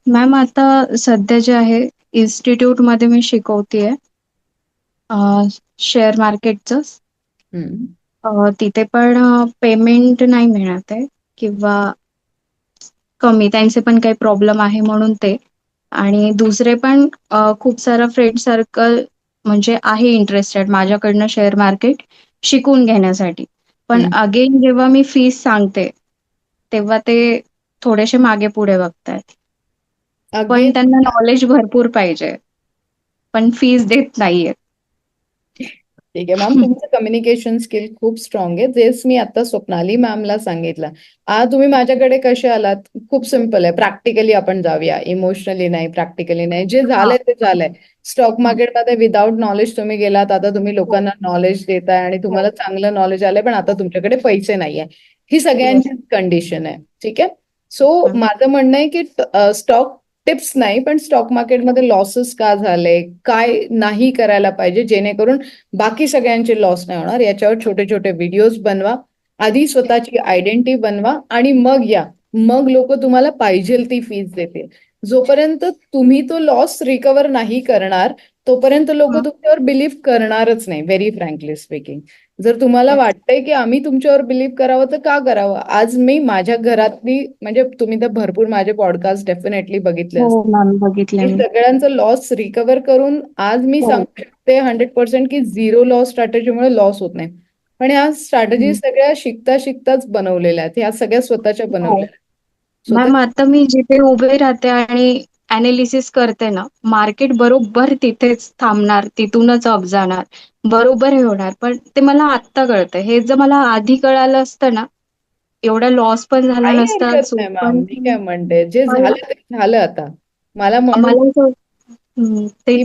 Ma'am आता सध्या जे आहे इन्स्टिट्यूटमध्ये मी शिकवतेय शेअर मार्केटचं. हं. तिथे पण पेमेंट नाही मिळत आहे किंवा कमी त्यांचे पण काही प्रॉब्लेम आहे म्हणून ते. आणि दुसरे पण खूप सारा फ्रेंड सर्कल म्हणजे आहे इंटरेस्टेड माझ्याकडनं शेअर मार्केट शिकून घेण्यासाठी. पण हं. अगेन जेव्हा मी फीस सांगते, तेव्हा ते थोडेसे मागे-पुढे बघतायत. पण अगेन त्यांना नॉलेज भरपूर पाहिजे, पण फीस देत नाहीयेत. ठीक आहे मॅम, तुमचं कम्युनिकेशन स्किल खूप स्ट्रॉंग आहे. जेच मी आता स्वप्नाली मॅमला सांगितलं. तुम्ही माझ्याकडे कसे आलात? खूप सिंपल आहे. प्रॅक्टिकली आपण जाऊया. इमोशनली नाही, प्रॅक्टिकली नाही. जे हां. झालंय ते झालंय. स्टॉक मार्केटमध्ये विदाऊट नॉलेज तुम्ही गेलात. आता तुम्ही हो, लोकांना नॉलेज देताय आणि हो. तुम्हाला चांगलं नॉलेज आलंय, पण आता तुमच्याकडे पैसे नाहीये. ही येस. सगळ्यांचीच कंडिशन आहे. ठीक आहे? So ma'am. माझं म्हणणं आहे की स्टॉक टिप्स नाही, पण स्टॉक मार्केटमध्ये लॉसेस का झाले, काय नाही करायला पाहिजे, जेणेकरून बाकी सगळ्यांचे लॉस नाही होणार, याच्यावर छोटे छोटे व्हिडिओज बनवा. आधी स्वतःची आयडेंटिटी बनवा आणि मग या. मग लोक तुम्हाला पाहिजे ती फीस देतील. जोपर्यंत तुम्ही तो लॉस रिकवर नाही करणार, तोपर्यंत लोक हां. तुमच्यावर बिलीव्ह करणारच नाही, व्हेरी फ्रँकली स्पीकिंग. जर तुम्हाला येस. वाटतंय की आम्ही तुमच्यावर बिलीव्ह करावं, तर का करावं? आज मी माझ्या घरातली, म्हणजे तुम्ही तर भरपूर माझे पॉडकास्ट डेफिनेटली बघितले हो असतील. मॅम, बघितलंय हे मी. सगळ्यांचं लॉस रिकव्हर करून आज मी हो. सांगू शकते 100% की झिरो लॉस स्ट्रॅटेजीमुळे लॉस होत नाही. पण ह्या स्ट्रॅटेजी हं. सगळ्या शिकता शिकताच बनवलेल्या आहेत. ह्या सगळ्या स्वतःच्या हो. बनवलेल्या आहेत. मॅम स्वतः आता मी जिथे उभे राहते आणि एनालिसिस करते ना, मार्केट बरोबर तिथेच थांबणार, तिथूनच अप जाणार. बरोबर हे होणार. पण ते मला आत्ता कळतंय. हे जर मला आधी कळालं असतं ना, एवढा लॉस पण झाला काही नसता, हरकत चूक नाही मॅम. पण मी काय म्हणते, जे पण झालं ते झालं आता. मला म्हणून मला असं ते की